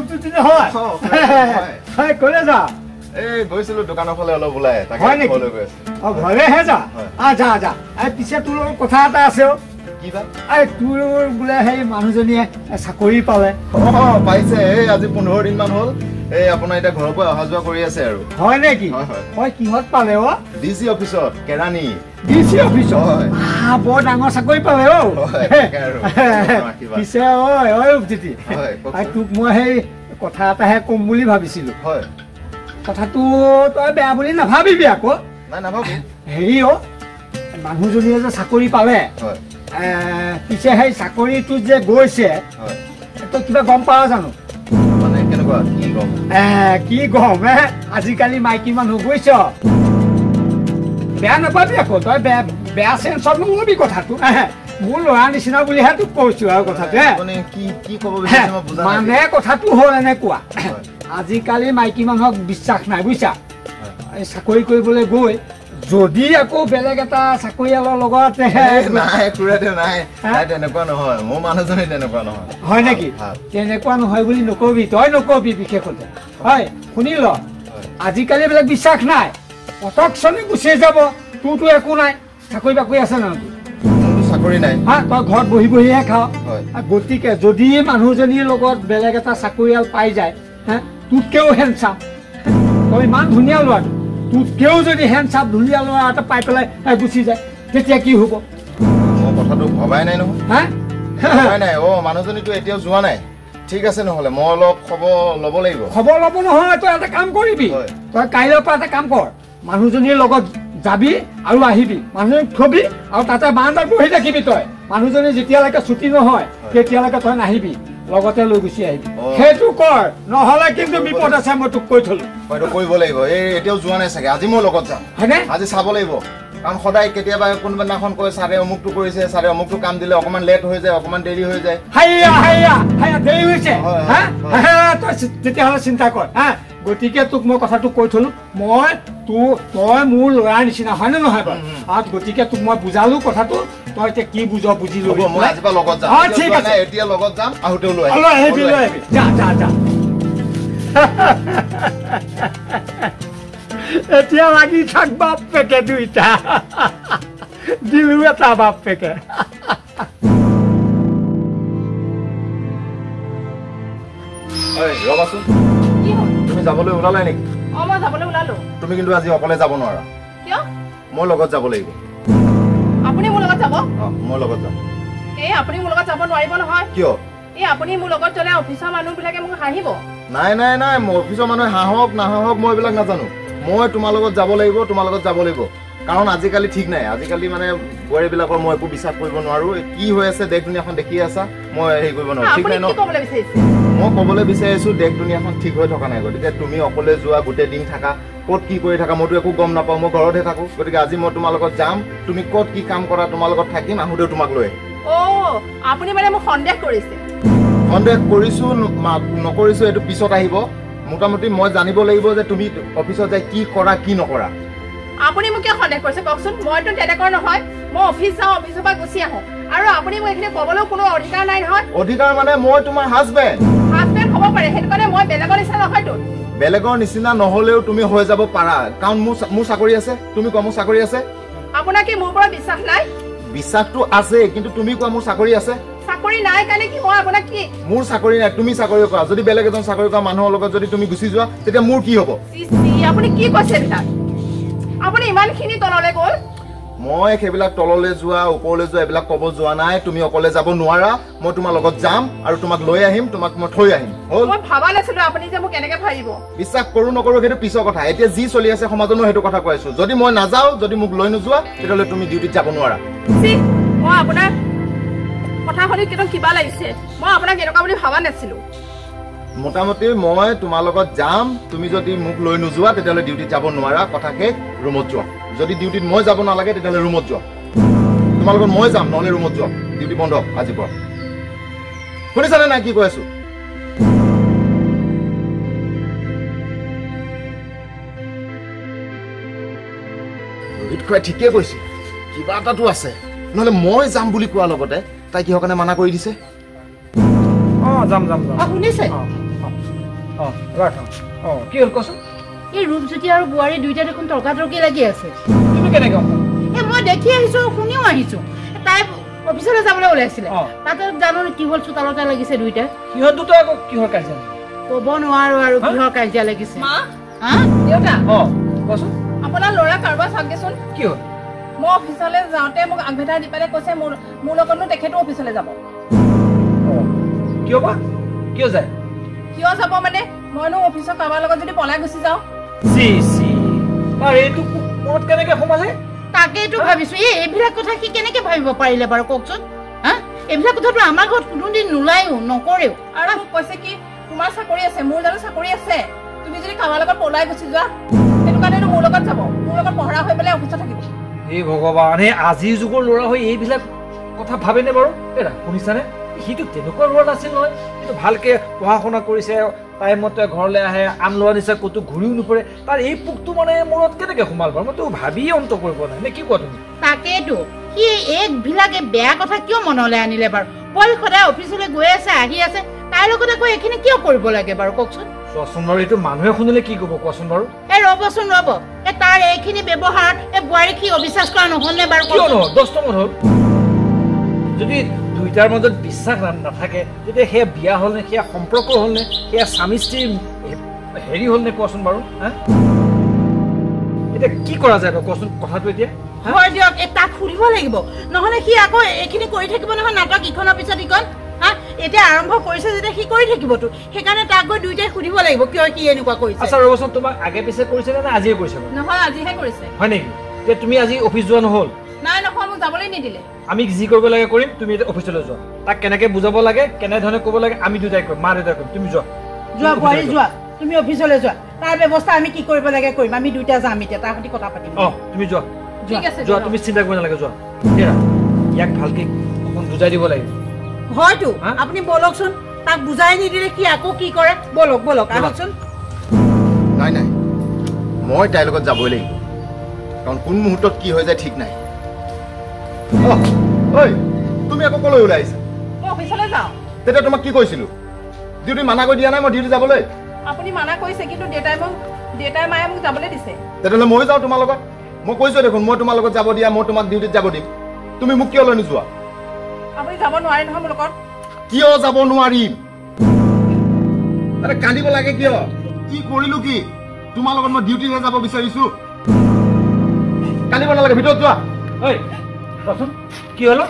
ৰূপজ্যোতি হয় হয় কলে যা এই গৈছিলো দোকানৰ ফালে অলপ ওলাই তাকে ফলো কৰি আছো অ ঘৰে হে যা যা যা পিছে তোৰ কথা এটা আছে কিবা তোৰ বোলে সেই মানুহজনীয়ে চাকৰি পালে পাইছে এই আজি 15 দিন মান হ'ল এই আপোনাৰ এটা ঘৰৰ পৰা অহা যোৱা কৰি আছে আৰু হয় নেকি হয় কিহত পালে ডিসি অফিসত কেৰাণী ডিসি অফিসত বৰ ডাঙৰ চাকৰি পালে পিছে ৰূপজ্যোতি তোক মই সেই কথা এটাহে কম বুলি ভাবিছিলো হয় কথাটো তই বেয়া বুলি নাভাবিবি আকৌ নাই নাভাবি হেৰি মানুহজনীয়ে যে চাকৰি পালে পিছে সেই চাকৰিটো যে গৈছে তই কিবা গম পাৱ জানো মানে কেনেকুৱা কি গম আজিকালি মাইকী মানুহ গৈছ বেয়া নাপাবি আকৌ তই বেয়া চেঞ্চত নলবি কথাটো মোৰ ল'ৰা নিচিনা বুলিহে তোক কৈছো আৰু কথাটো মানে কথাটো হ'ল এনেকুৱা আজিকালি মাইকী মানুহক বিশ্বাস নাই বুজিছা চাকৰি কৰিবলৈ গৈ যদি আকৌ বেলেগ এটা চাকৰিয়ালৰ লগত তেনেকুৱা নহয় মোৰ মানুহজনী তেনেকুৱা নহয় হয় নেকি তেনেকুৱা নহয় বুলি নকবি তই নকবি বিশেষতে হয় শুনি ল আজিকালি এইবিলাক বিশ্বাস নাই পটক চনি গুচি যাব তোৰতো একো নাই চাকৰি বাকৰি আছে ন চাকৰি নাই তই ঘৰত বহি বহিহে খাৱ গতিকে যদি মানুহজনীৰ লগত বেলেগ এটা চাকৰিয়াল পাই যায় তোতকেও হেণ্ডচাম তই ইমান ধুনীয়া ল'ৰাটো তোতকেও যদি হেণ্ডচাম ধুনীয়া ল'ৰা এটা পাই পেলাই গুচি যায় তেতিয়া কি হ'ব মই কথাটো ভবাই নাই নহয় নাই মানুহজনীতো এতিয়াও যোৱা নাই ঠিক আছে নহ'লে মই অলপ খবৰ ল'ব লাগিব খবৰ ল'ব নহয় তই এটা কাম কৰিবি তই কাইলৈৰ পৰা এটা কাম কৰ মানুহজনীৰ লগত যাবি আৰু আহিবি মানুহজনীক থবি আৰু তাতে বাৰান্দাত বহি থাকিবি তই মানুহজনী যেতিয়ালৈকে ছুটি নহয় তেতিয়ালৈকে তই নাহিবি লগতে লৈ গুচি আহিবি সেইটো কৰ নহ'লে কিন্তু বিপদ আছে মই তোক কৈ থলো হয়তো কৰিব লাগিব এই এতিয়াও যোৱা নাই চাগে আজি মই লগত যাম হয়নে আজি চাব লাগিব কাৰণ সদায় কেতিয়াবা কোনোবা দিনাখন কয় ছাৰে অমুকটো কৰিছে ছাৰে অমুকটো কাম দিলে অকণমান লেট হৈ যায় অকণমান দেৰি হৈ যায় দেৰি হৈছে তই তেতিয়াহ'লে চিন্তা কৰ গতিকে তোক মই কথাটো কৈ থলো তই মোৰ ল'ৰাৰ নিচিনা হয় নে নহয় বাৰু গতিকে তোক মই বুজালো কথাটো তই এতিয়া কি বুজ বুজি ল'বি মই আজিৰ পৰা লগত যাম ঠিক আছে এতিয়া লগত যাম আহোঁতেও লৈ আহিবি যা এতিয়া লাগি থাক বাপ পেকে দুইটা দিলো এটা বাপ পেকে ৰবাচোন তুমি যাবলৈ ওলালাই নেকি মই যাবলৈ ওলালো তুমি কিন্তু আজি অকলে যাব নোৱাৰা কিয় মই লগত যাব লাগিব আপুনি মোৰ লগত যাব মই লগত যাম আপুনি মোৰ লগত যাব নোৱাৰিব নহয় কিয় আপুনি মোৰ লগত গ'লে অফিচৰ মানুহবিলাকে মোক হাঁহিব নাই মোৰ অফিচৰ মানুহে হাঁহক নাহাঁহক মই এইবিলাক নাজানো মই তোমাৰ লগত যাব লাগিব কাৰণ আজিকালি ঠিক নাই আজিকালি মানে বোৱাৰীবিলাকৰ মই একো বিশ্বাস কৰিব নোৱাৰো কি হৈ আছে দেশ দুনিয়াখন দেখি আছা মই হেৰি কৰিব নোৱাৰো ঠিক নাই ন মই ক'বলৈ বিচাৰিছো দেশ দুনিয়াখন ঠিক হৈ থকা নাই গতিকে তুমি অকলে যোৱা গোটেই দিন থাকা ক'ত কি কৰি থাকা মইতো একো গম নাপাওঁ মই ঘৰতহে থাকো গতিকে আজি মই তোমাৰ লগত যাম তুমি ক'ত কি কাম কৰা তোমাৰ লগত থাকিম আহোঁতেও তোমাক লৈ আপুনি মানে মোক সন্দেহ কৰিছে সন্দেহ কৰিছো নকৰিছো এইটো পিছত আহিব মোটামুটি মই জানিব লাগিব যে তুমি অফিচত যাই কি কৰা কি নকৰা আপুনি মোক কিয় সন্দেহ কৰিছে কওকচোন মইতো তেনেকুৱা নহয় মই অফিচ যাওঁ অফিচৰ পৰা গুচি আহোঁ আৰু আপুনি মোক এইখিনি ক'বলৈও কোনো অধিকাৰ নাই নহয় অধিকাৰ মানে মই তোমাৰ হাজবেণ্ড হ'ব পাৰে সেইটো কাৰণে মই বেলেগৰ নিচিনা নহয়তো বেলেগৰ নিচিনা নহ'লেও তুমি হৈ যাব পাৰা কাৰণ মোৰ চাকৰি আছে তুমি কোৱা মোৰ চাকৰি আছে আপোনাৰ কি মোৰ ওপৰত বিশ্বাস নাই বিশ্বাসটো আছে কিন্তু তুমি কোৱা মোৰ চাকৰি আছে চাকৰি নাই কাৰণে কি মই আপোনাক কি মোৰ চাকৰি নাই তুমি চাকৰি কৰা যদি বেলেগ এজন চাকৰি কৰা মানুহৰ লগত যদি তুমি গুচি যোৱা তেতিয়া মোৰ কি হ'ব আপুনি কি কৈছে এইবিলাক আপুনি ইমানখিনি তললৈ গ'ল মই সেইবিলাক তললৈ যোৱা ওপৰলৈ যোৱা এইবিলাক ক'ব যোৱা নাই তুমি অকলে যাব নোৱাৰা মই তোমাৰ লগত যাম আৰু তোমাক লৈ আহিম তোমাক মই থৈ আহিম মই ভাবা নাছিলো আপুনি যে মোক কেনেকৈ ভাবিব বিশ্বাস কৰো নকৰো সেইটো পিছৰ কথা এতিয়া যি চলি আছে সমাজত মই সেইটো কথা কৈ আছো যদি মই নাযাওঁ যদি মোক লৈ নোযোৱা তেতিয়াহ'লে তুমি ডিউটিত যাব নোৱাৰা মই আপোনাৰ কথা শুনি কিবা লাগিছে মই আপোনাক এনেকুৱা বুলি ভাবা নাছিলো মোটামুটি মই তোমাৰ লগত যাম তুমি যদি মোক লৈ নোযোৱা তেতিয়াহ'লে ডিউটিত যাব নোৱাৰা কথা শেষ ৰুমত যোৱা যদি ডিউটিত মই যাব নালাগে তেতিয়াহ'লে ৰুমত যোৱা তোমাৰ লগত মই যাম নহ'লে ৰুমত যোৱা ডিউটি বন্ধ আজিৰ পৰা শুনিছানে নাই কি কৈ আছো ৰোহিত খুৰাই ঠিকে কৈছে কিবা এটাতো আছে নহ'লে মই যাম বুলি কোৱাৰ লগতে তাই কিহৰ কাৰণে মানা কৰি দিছে যাম শুনিছে কি হ'ল কচোন এই ৰূপজ্যোতি আৰু বোৱাৰী দুইটা দেখোন তৰ্কাতৰ্কি লাগি আছে তুমি কেনেকৈ মই দেখি আহিছো শুনিও আহিছো তাই অফিচলৈ যাবলৈ ওলাইছিলে তাতে জানো কি হ'ল চোতালতে লাগিছে দুইটা সিহঁত দুটা আকৌ কিহৰ কাজিয়া ক'ব নোৱাৰো আৰু কিহৰ কাজিয়া লাগিছে দেউতা কচোন আপোনাৰ ল'ৰা কাৰোবাৰ চাওকচোন কি হ'ল মই অফিচলৈ যাওঁতে মোক আগভেটা দি পেলাই কৈছে মোৰ লগতনো তেখেতো অফিচলৈ যাব কিয় বা কিয় যায় কিয় যাব মানে মইনো অফিচৰ কাৰোবাৰ লগত যদি পলাই গুচি যাওঁ এইটো মনত কেনেকে সোমালে তাকেইতো ভাবিছো এইবিলাক কথা সি কেনেকে ভাবিব পাৰিলে বাৰু কওকচোন এইবিলাক কথাটো আমাৰ ঘৰত কোনোদিন নোলায়ো নকৰেও আৰু মোক কৈছে কি তোমাৰ চাকৰি আছে মোৰ জানো চাকৰি আছে তুমি যদি কাৰোবাৰ লগত পলাই গুচি যোৱা সেইটো কাৰণেতো মোৰ লগত যাব মোৰ লগত পহৰা হৈ পেলাই অফিচত থাকিব এই ভগৱান এই আজিৰ যুগৰ ল'ৰা হৈ এইবিলাক কথা ভাবেনে বাৰু এৰা শুনিছানে সিটো তেনেকুৱা ল'ৰা নাছিল নহয় কিন্তু ভালকে পঢ়া শুনা কৰিছে টাইমতে ঘৰলৈ আহে আন ল'ৰা নিচিনা ক'তো ঘূৰিও নুফুৰে তাৰ এই পোকটো মানে মূৰত কেনেকে সোমাল বাৰু মইতো ভাবিয়ে অন্ত কৰিব নাই নে কি কোৱা তুমি তাকেইতো সি এইবিলাকে বেয়া কথা কিয় মনলৈ আনিলে বাৰু বল সদায় অফিচলৈ গৈ আছে আহি আছে তাইৰ লগত আকৌ এইখিনি কিয় কৰিব লাগে বাৰু কওকচোন চোৱাচোন বাৰু এইটো মানুহে শুনিলে কি ক'ব কোৱাচোন বাৰু ৰ'বচোন ৰ'ব তাৰ এইখিনি ব্যৱহাৰত বোৱাৰীক সি অবিশ্বাস কৰা নহ'লনে বাৰু কিয় নহয় 10 টকা হ'ল যদি দুইটাৰ মাজত বিশ্বাস নাথাকে তেতিয়া সেয়া বিয়া হ'ল নে সেয়া সম্পৰ্ক হ'ল নে সেয়া স্বামী স্ত্ৰী হেৰি হ'ল নে কোৱাচোন বাৰু এতিয়া কি কৰা যায় বাৰু কোৱাচোন কথাটো এতিয়া হয় দিয়ক তাক সুধিব লাগিব নহ'লে সি আকৌ এইখিনি কৰি থাকিব নহয় নাটক ইখনৰ পিছত ইখন এতিয়া আৰম্ভ কৰিছে যেতিয়া সি কৰি থাকিবতো সেইকাৰণে তাক গৈ দুইটাই সুধিব লাগিব কিয় কি এনেকুৱা কৰিছে আচ্ছা ৰ'বচোন তোমাক আগে পিছে কৰিছে নে আজিয়ে কৰিছে নহয় আজিহে কৰিছে হয় নেকি এতিয়া তুমি আজি অফিচ যোৱা নহ'ল নাই নহয় মোক যাবলৈ নিদিলে আমি যি কৰিব লাগে কৰিম তুমি এতিয়া অফিচলৈ যোৱা তাক কেনেকে বুজাব লাগে কেনেধৰণে ক'ব লাগে আমি দুটাই কৰিম মা দেউতাই কৰিম তুমি যোৱা বোৱাৰী যোৱা তুমি অফিচলৈ যোৱা তাৰ ব্যৱস্থা আমি কি কৰিব লাগে কৰিম আমি দুইটা যাম এতিয়া তাৰ সৈতে কথা পাতিম তুমি যোৱা ঠিক আছে যোৱা তুমি চিন্তা কৰিব নালাগে যোৱা ইয়াক ভালকে অকণ বুজাই দিব লাগিব হয়তো আপুনি বলকচোন তাক বুজাই নিদিলে কি আকৌ কি কৰে বলক আহকচোন নাই মই তাইৰ লগত যাবই লাগিব কাৰণ কোন মুহূৰ্তত কি হৈ যায় ঠিক নাই তুমি আকৌ কলৈ ওলাই আহিছা মই অফিচলৈ যাওঁ তেতিয়া তোমাক কি কৈছিলো ডিউটি মানা কৰি দিয়া নাই মই ডিউটি যাবলৈ আপুনি মানা কৰিছে কিন্তু দেউতাই মায়ে মোক যাবলৈ দিছে তেতিয়াহ'লে মই যাওঁ তোমাৰ লগত মই কৈছো দেখোন মই তোমাৰ লগত যাব দিয়া মই তোমাক ডিউটিত যাব দিম তুমি মোক কিয় লৈ নোযোৱা আপুনি যাব নোৱাৰে নহয় মোৰ লগত কিয় যাব নোৱাৰিম কান্দিব লাগে কিয় কি কৰিলো কি তোমাৰ লগত মই ডিউটিহে যাব বিচাৰিছো কান্দিব নালাগে ভিতৰত যোৱা কি হ'ল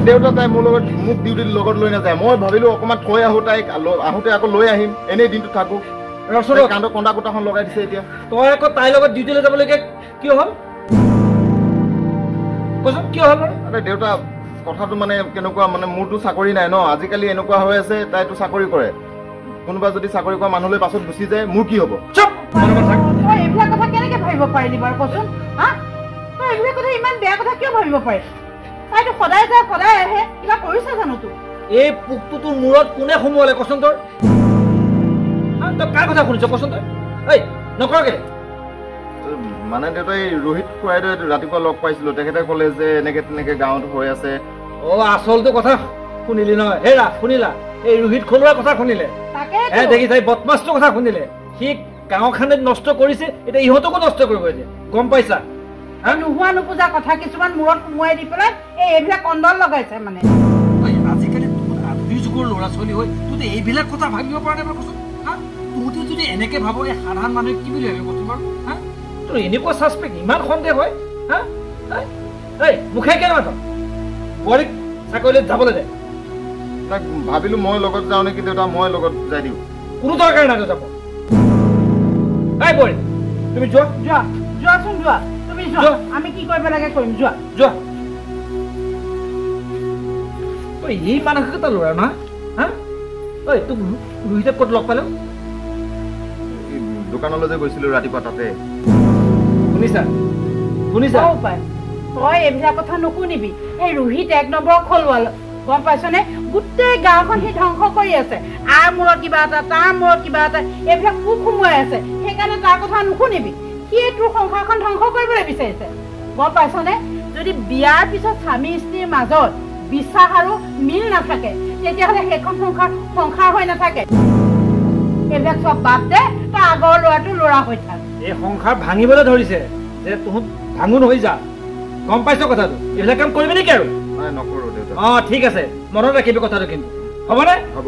দেউতা তাই মোৰ লগত মোক ডিউটিৰ লগত লৈ নাযায় মই ভাবিলো অকণমান থৈ আহো তাইক আহোঁতে আকৌ লৈ আহিম এনেই দিনটো থাকো কান্দৰ কন্দা কোটাখন লগাই দিছে এতিয়া তই আকৌ তাইৰ লগত ডিউটিলৈ যাবলৈকে কিয় হ'ল কচোন কিয় হ'ল আৰে দেউতা কথাটো মানে কেনেকুৱা মানে মোৰতো চাকৰি নাই ন আজিকালি এনেকুৱা হৈ আছে তাইতো চাকৰি কৰে কোনোবা যদি চাকৰি কৰা মানুহলৈ পাছত গুচি যায় মোৰ কি হ'ব এইবিলাক কথা কেনেকে ভাবিব পাৰিলি বাৰু কচোন তই এইবিলাক কথা ইমান বেয়া কথা কিয় ভাবিব পাৰি তাইতো সদায় যায় সদায় আহে কিবা কৰিছে জানো তোৰ এই পোকটো তোৰ মূৰত কোনে সোমোৱালে কচোন তই কাৰ কথা শুনিছ কচোন তই নকৰ কেলে মানে দেউতাই ৰোহিত খুৱাইদেউ ৰাতিপুৱা লগ পাইছিলো তেখেতে ক'লে যে এনেকে তেনেকে গাঁৱত হৈ আছে আচলটো কথা শুনিলি নহয় হেৰা শুনিলা এই ৰোহিত খলোৱাৰ কথা শুনিলে দেখিছা বদমাছটোৰ কথা শুনিলে সি গাঁওখানেত নষ্ট কৰিছে এতিয়া ইহঁতকো নষ্ট কৰিব এতিয়া গম পাইছা নোহোৱা নোপোজা কথা কিছুমান মূৰত সোমোৱাই দি পেলাই এইবিলাক কণ্ডল লগাইছে মানে আজিকালি আধুনিক যুগৰ ল'ৰা ছোৱালী হৈ তোৰ এইবিলাক কথা ভাবিব পৰা নাই বাৰু কচোন তোৰ যদি এনেকে ভাব এই সাধাৰণ মানুহে কি বুলি ভাবিব কচোন বাৰু তোৰ এনেকুৱা ছাছপেক্ট ইমান সন্দেহ হয় মুখে কেনে মাত বোৱাৰীক চাকৰিলৈ যাবলৈ দে তাক ভাবিলো মই লগত যাওঁ নেকি দেউতা মই লগত যাই দিওঁ কোনো দৰকাৰ নাই যাব বোৱাৰী তুমি যোৱাচোন যোৱা তুমি যোৱা আমি কি কৰিব লাগে কৰিম যোৱা এই মানসিকতা ল'ৰা নহয় তোক ৰোহিতে ক'ত লগ পালো দোকানলৈ যে গৈছিলো ৰাতিপুৱা তাতে শুনিছা উপায় তই এইবিলাক কথা নুশুনিবি এই ৰোহিত 1 নম্বৰ খলোৱাল গম পাইছনে গোটেই গাঁওখন সি ধ্বংস কৰি আছে আৰ মূৰত কিবা এটা তাৰ মূৰত কিবা এটা এইবিলাক পোক সোমোৱাই আছে সেইকাৰণে তাৰ কথা নুশুনিবি সি তোৰ সংসাৰখন ধ্বংস কৰিবলৈ বিচাৰিছে গম পাইছনে যদি বিয়াৰ পিছত স্বামী স্ত্ৰীৰ মাজত বিশ্বাস আৰু মিল নাথাকে তেতিয়াহ'লে সেইখন সংসাৰ হৈ নাথাকে এইবিলাক চব বাদ দে, তই আগৰ ল'ৰাটো ল'ৰা হৈ থাক। এই সংসাৰ ভাঙিবলৈ ধৰিছে যে তুহুত ভাঙোন হৈ যা, গম পাইছ কথাটো? এইবিলাক কাম কৰিবি নেকি আৰু? নাই নকৰো দেউতা। ঠিক আছে, মনত ৰাখিবি কথাটো কিন্তু, হ'বনে? হ'ব।